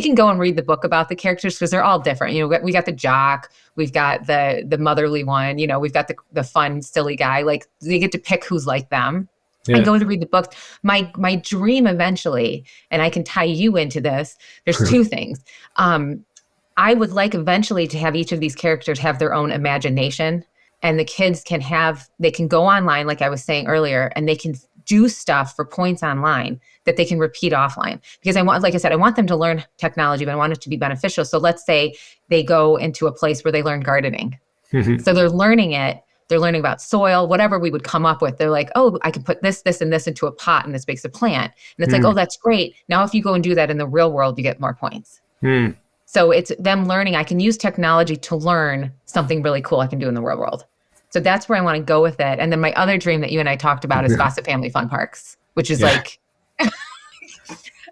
can go and read the book about the characters because they're all different. We got the jock, we've got the motherly one, we've got the fun, silly guy. Like they get to pick who's like them. Yeah. I go to read the books. My dream eventually, and I can tie you into this, there's two things. I would like eventually to have each of these characters have their own imagination, and the kids they can go online, like I was saying earlier, and they can do stuff for points online that they can repeat offline. Because like I said, I want them to learn technology, but I want it to be beneficial. So let's say they go into a place where they learn gardening. So they're learning it. They're learning about soil, whatever we would come up with. They're like, oh, I can put this, and this into a pot, and this makes a plant. And it's like, oh, that's great. Now, if you go and do that in the real world, you get more points. So it's them learning. I can use technology to learn something really cool I can do in the real world. So that's where I want to go with it. And then my other dream that you and I talked about is Fawcett Family Fun Parks, which is like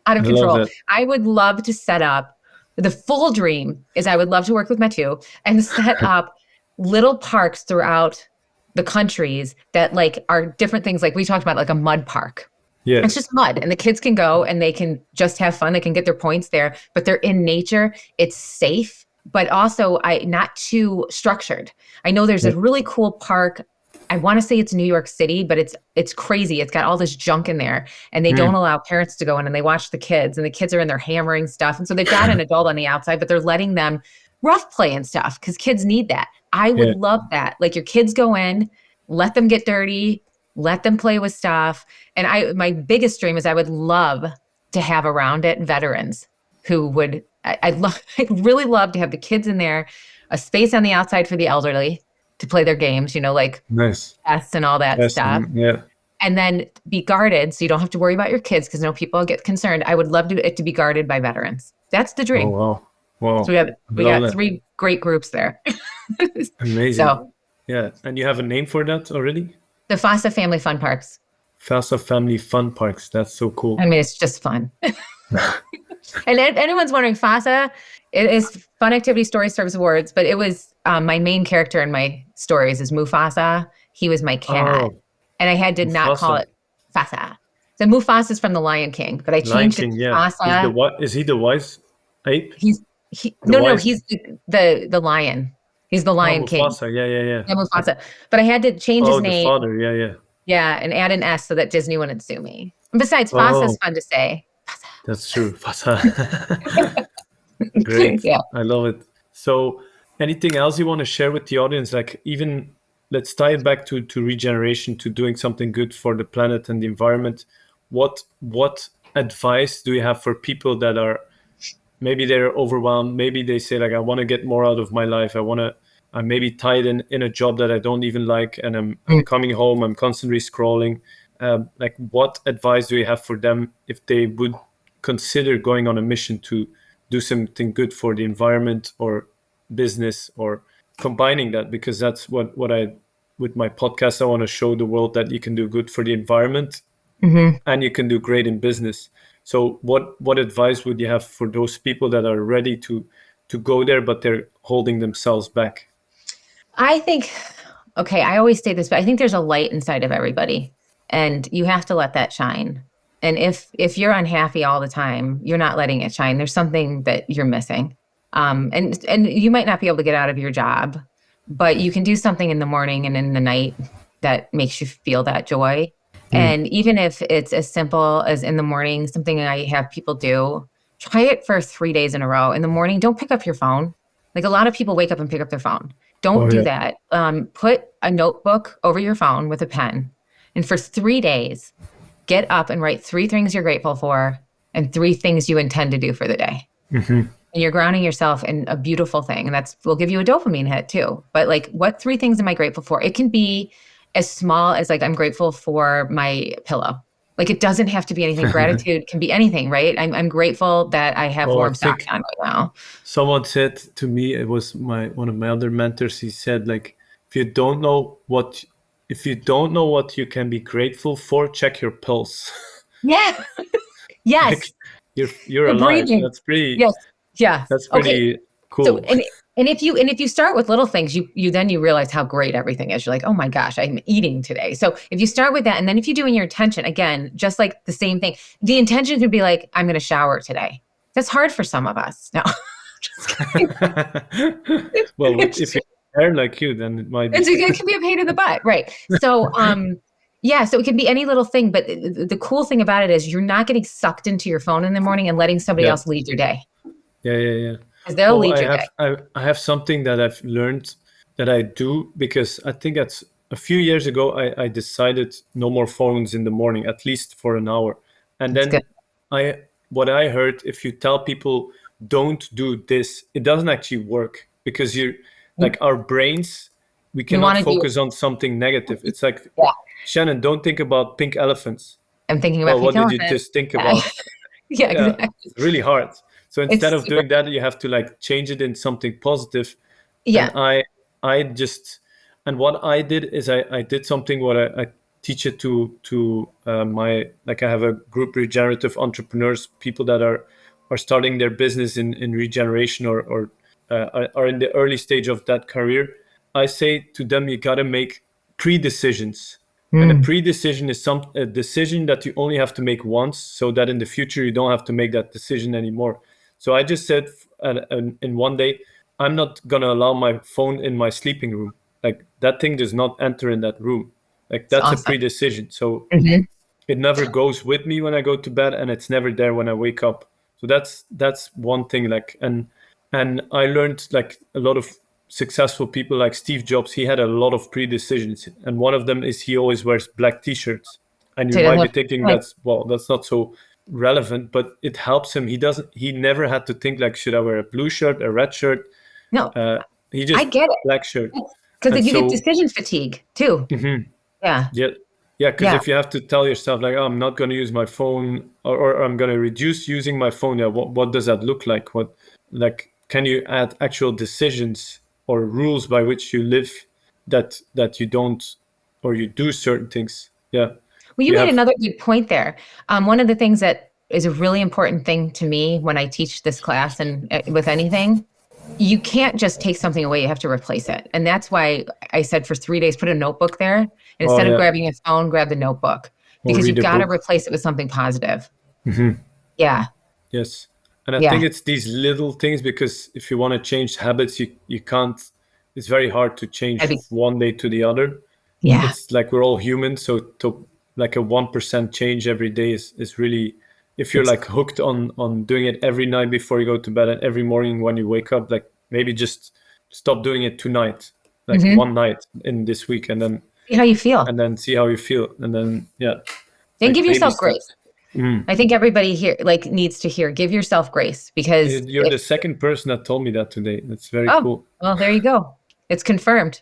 out of control. I would love to set up, the full dream is I would love to work with Mathieu and set up little parks throughout the countries that like are different things. Like we talked about, like a mud park. Yeah. It's just mud, and the kids can go and they can just have fun. They can get their points there, but they're in nature. It's safe, but also not too structured. I know there's a really cool park. I want to say it's New York City, but it's crazy. It's got all this junk in there, and they don't allow parents to go in, and they watch the kids, and the kids are in there hammering stuff. And so they've got an adult on the outside, but they're letting them rough play and stuff because kids need that. I would love that. Like your kids go in, let them get dirty, let them play with stuff. And my biggest dream is I would love to have around it veterans who would, I'd really love to have the kids in there, a space on the outside for the elderly to play their games, like nice chess and all that stuff. Yeah. And then be guarded so you don't have to worry about your kids because people get concerned. I would love it to be guarded by veterans. That's the dream. Oh, wow. So we got 3 great groups there. Amazing. So, yeah. And you have a name for that already? The Fawcett Family Fun Parks. Fawcett Family Fun Parks. That's so cool. I mean, it's just fun. And if anyone's wondering, Fawcett, it is Fun Activity Stories Serves Awards, but it was my main character in my stories is Mufasa. He was my cat. Oh, and I had to not call it Fawcett. So Mufasa is from The Lion King, but I changed it to Fawcett. Is he the wise ape? He's the lion. He's the Lion King. Mufasa, yeah. Yeah, Mufasa. But I had to change his name. Oh, the father, yeah. Yeah, and add an S so that Disney wouldn't sue me. And besides, Fasa is fun to say. Fasa. That's true, Fasa. Great, yeah. I love it. So anything else you want to share with the audience? Like even, let's tie it back to regeneration, to doing something good for the planet and the environment. What advice do you have for people that are, maybe they're overwhelmed, maybe they say like, I want to get more out of my life, I'm maybe tied in a job that I don't even like, and I'm coming home, I'm constantly scrolling. Like what advice do you have for them if they would consider going on a mission to do something good for the environment or business, or combining that? Because that's what with my podcast, I want to show the world that you can do good for the environment and you can do great in business. So what advice would you have for those people that are ready to go there, but they're holding themselves back? I think, I always say this, but I think there's a light inside of everybody, and you have to let that shine. And if you're unhappy all the time, you're not letting it shine. There's something that you're missing. And you might not be able to get out of your job, but you can do something in the morning and in the night that makes you feel that joy. And even if it's as simple as in the morning, something I have people do, try it for 3 days in a row. In the morning, don't pick up your phone. Like a lot of people wake up and pick up their phone. Don't do that. Put a notebook over your phone with a pen. And for 3 days, get up and write 3 things you're grateful for and 3 things you intend to do for the day. And you're grounding yourself in a beautiful thing. And will give you a dopamine hit too. But like, what 3 things am I grateful for? It can be as small as like, I'm grateful for my pillow. Like it doesn't have to be anything. Gratitude can be anything, right? I'm grateful that I have warm socks on right now. Someone said to me, it was one of my other mentors. He said, like, if you don't know what you can be grateful for, check your pulse. Yeah. Yes. Like, you're alive. Breathing. That's pretty. Yes. Yeah. That's pretty cool. So, And if you start with little things, you then you realize how great everything is. You're like, oh my gosh, I'm eating today. So if you start with that, and then if you do in your intention, again, just like the same thing, the intention could be like, I'm going to shower today. That's hard for some of us. No, just kidding. Well, if you're hair like you, then it might be. It can be a pain in the butt, right? So, yeah, so it can be any little thing, but the cool thing about it is you're not getting sucked into your phone in the morning and letting somebody else lead your day. Yeah. Because they'll lead your day. I have something that I've learned that I do, because I think that's a few years ago, I decided no more phones in the morning, at least for an hour. And then what I heard, if you tell people don't do this, it doesn't actually work, because you're like our brains, we cannot focus on something negative. It's like, Shannon, don't think about pink elephants. I'm thinking about what did you just think about? Yeah, exactly. It's really hard. So instead of doing that, you have to like change it in something positive. Yeah. And and what I did is I did something what I teach it to my, like I have a group, regenerative entrepreneurs, people that are starting their business in regeneration or are in the early stage of that career. I say to them, you got to make pre-decisions. And a pre-decision is a decision that you only have to make once, so that in the future you don't have to make that decision anymore. So I just said in one day, I'm not going to allow my phone in my sleeping room. Like that thing does not enter in that room. Like that's awesome. A pre-decision. So it never goes with me when I go to bed, and it's never there when I wake up. So that's one thing. Like, and I learned, like, a lot of successful people like Steve Jobs, he had a lot of pre-decisions, and one of them is he always wears black t-shirts. And you might be thinking that's not so relevant, but it helps him. He never had to think like, should I wear a blue shirt, a red shirt? No, he just, I get it. Black shirt. Because you get decision fatigue too. Yeah. Because if you have to tell yourself like, oh, I'm not going to use my phone, or I'm going to reduce using my phone, what does that look like? Can you add actual decisions or rules by which you live that you don't, or you do certain things? Yeah. Well, you made another good point there. One of the things that is a really important thing to me when I teach this class and with anything, you can't just take something away, you have to replace it. And that's why I said for 3 days, put a notebook there. And instead of grabbing a phone, grab the notebook, because you've got to replace it with something positive. Yeah. Yes. And I think it's these little things, because if you want to change habits, you can't, it's very hard to change one day to the other. Yeah. It's like we're all human. So to like a 1% change every day is really, if you're like hooked on doing it every night before you go to bed and every morning when you wake up, like maybe just stop doing it tonight, like one night in this week, and then see how you feel. And then see how you feel. And then, Then give yourself grace. I think everybody here needs to hear, give yourself grace, because you're the second person that told me that today. That's very cool. Well, there you go. It's confirmed.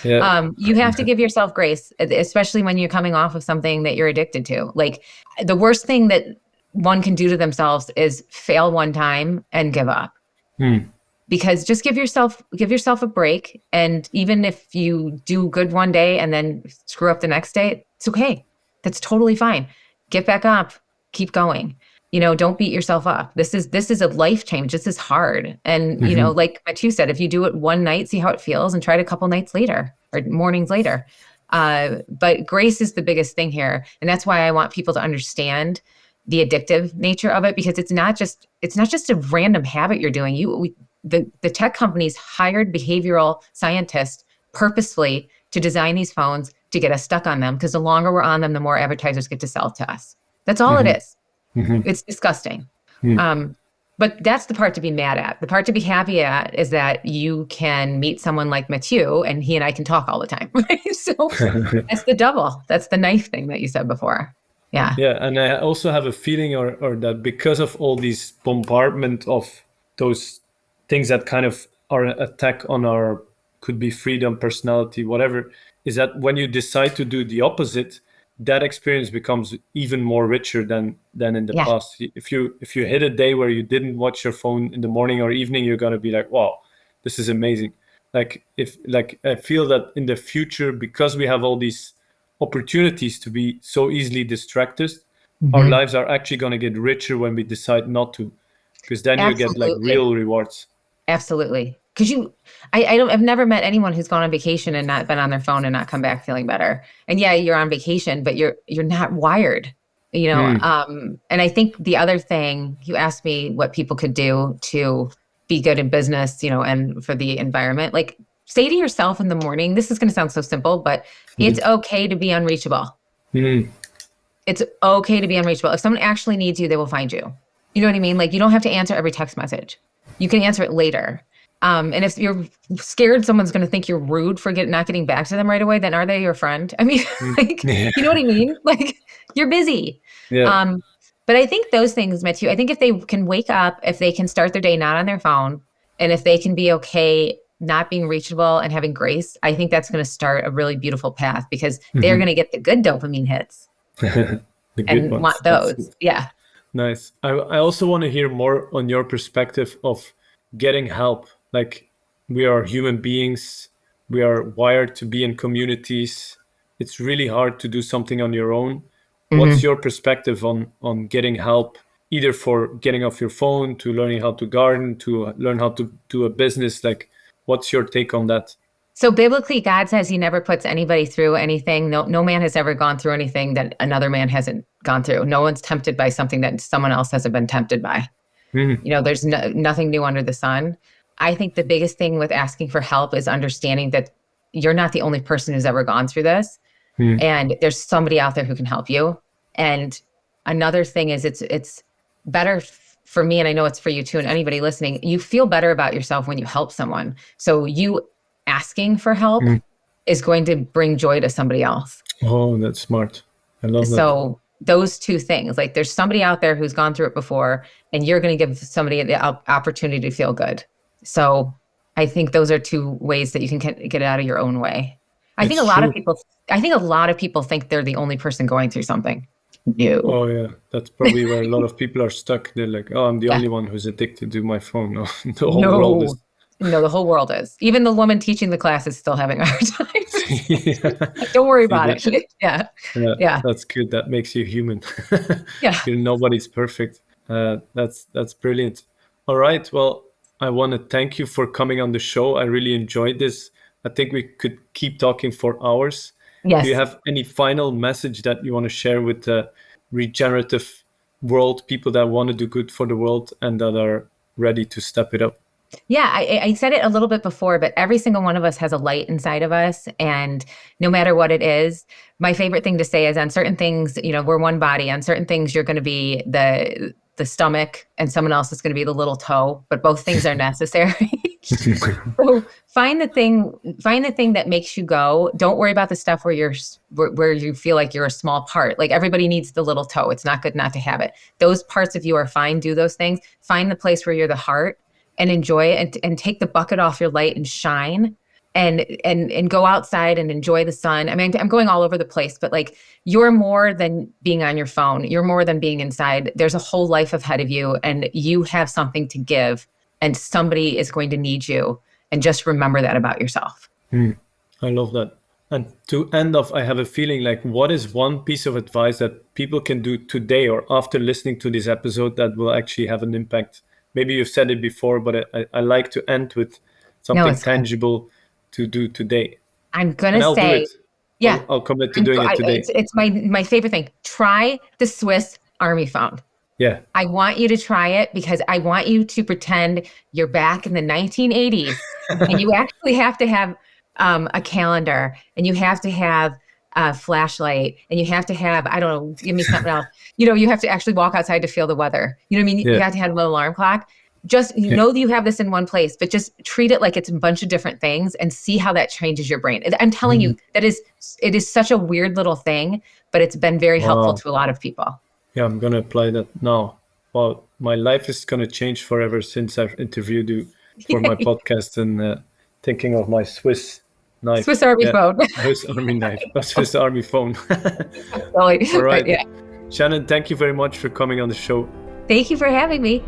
Yeah. You have to give yourself grace, especially when you're coming off of something that you're addicted to. Like, the worst thing that one can do to themselves is fail one time and give up. Because just give yourself a break. And even if you do good one day and then screw up the next day, it's okay. That's totally fine. Get back up, keep going. Don't beat yourself up. This is a life change. This is hard. And, like Mathieu said, if you do it one night, see how it feels, and try it a couple nights later or mornings later. But grace is the biggest thing here. And that's why I want people to understand the addictive nature of it, because it's not just a random habit you're doing. The tech companies hired behavioral scientists purposefully to design these phones to get us stuck on them, because the longer we're on them, the more advertisers get to sell to us. That's all it is. It's disgusting. But that's the part to be mad at. The part to be happy at is that you can meet someone like Mathieu, and he and I can talk all the time. Right? So that's the double. That's the knife thing that you said before. Yeah. Yeah. And I also have a feeling or that because of all these bombardment of those things that kind of are an attack on our, could be freedom, personality, whatever, is that when you decide to do the opposite, that experience becomes even more richer than in the past. If you hit a day where you didn't watch your phone in the morning or evening, you're going to be like, wow, this is amazing. I feel that in the future, because we have all these opportunities to be so easily distracted, our lives are actually going to get richer when we decide not to, because then you get like real rewards. Absolutely. because I've never met anyone who's gone on vacation and not been on their phone and not come back feeling better. And yeah, you're on vacation, but you're not wired, and I think the other thing, you asked me what people could do to be good in business, and for the environment, like say to yourself in the morning, this is going to sound so simple, but it's okay to be unreachable. It's okay to be unreachable. If someone actually needs you, they will find you. You know what I mean? Like, you don't have to answer every text message. You can answer it later. And if you're scared someone's going to think you're rude for not getting back to them right away, then are they your friend? I mean, you know what I mean? Like, you're busy. Yeah. But I think those things, Matthew, I think if they can wake up, if they can start their day not on their phone, and if they can be okay not being reachable and having grace, I think that's going to start a really beautiful path, because they're going to get the good dopamine hits and want those. Yeah. Nice. I also want to hear more on your perspective of getting help. Like, we are human beings. We are wired to be in communities. It's really hard to do something on your own. What's your perspective on getting help, either for getting off your phone, to learning how to garden, to learn how to do a business? Like, what's your take on that? So biblically, God says he never puts anybody through anything. No man has ever gone through anything that another man hasn't gone through. No one's tempted by something that someone else hasn't been tempted by. There's nothing new under the sun. I think the biggest thing with asking for help is understanding that you're not the only person who's ever gone through this. And there's somebody out there who can help you. And another thing is it's better for me, and I know it's for you too, and anybody listening, you feel better about yourself when you help someone. So you asking for help is going to bring joy to somebody else. Oh, that's smart. I love that. So those two things, like there's somebody out there who's gone through it before, and you're going to give somebody the opportunity to feel good. So I think those are two ways that you can get out of your own way. I think a lot of people think they're the only person going through something new. Oh yeah, that's probably where a lot of people are stuck. They're like, "Oh, I'm the only one who's addicted to my phone." No, the whole world is. No, the whole world is. Even the woman teaching the class is still having a hard time. Don't worry about it. Yeah. That's good. That makes you human. Yeah. Nobody's perfect. That's brilliant. All right. Well, I want to thank you for coming on the show. I really enjoyed this. I think we could keep talking for hours. Yes. Do you have any final message that you want to share with the regenerative world, people that want to do good for the world and that are ready to step it up? Yeah, I said it a little bit before, but every single one of us has a light inside of us. And no matter what it is, my favorite thing to say is on certain things, we're one body. On certain things, you're going to be the stomach and someone else is going to be the little toe, but both things are necessary. So find the thing that makes you go. Don't worry about the stuff where you feel like you're a small part. Like, everybody needs the little toe. It's not good not to have it. Those parts of you are fine. Do those things. Find the place where you're the heart and enjoy it, and take the bucket off your light and shine and go outside and enjoy the sun. I mean, I'm going all over the place, but like, you're more than being on your phone. You're more than being inside. There's a whole life ahead of you, and you have something to give, and somebody is going to need you. And just remember that about yourself. I love that. And to end off, I have a feeling like, what is one piece of advice that people can do today or after listening to this episode that will actually have an impact? Maybe you've said it before, but I like to end with something tangible to do today. I'm going to say, yeah, I'll commit to doing it today. It's my favorite thing. Try the Swiss Army phone. Yeah. I want you to try it, because I want you to pretend you're back in the 1980s and you actually have to have a calendar, and you have to have a flashlight, and you have to have, I don't know, give me something else. You have to actually walk outside to feel the weather. You know what I mean? Yeah. You have to have an alarm clock. Just know that you have this in one place, but just treat it like it's a bunch of different things and see how that changes your brain. I'm telling you, it is such a weird little thing, but it's been very helpful to a lot of people. Yeah, I'm going to apply that now. Well, my life is going to change forever since I've interviewed you for my podcast, and thinking of my Swiss knife. Swiss Army phone. Swiss Army knife. Swiss Army phone. All right. Shannon, thank you very much for coming on the show. Thank you for having me.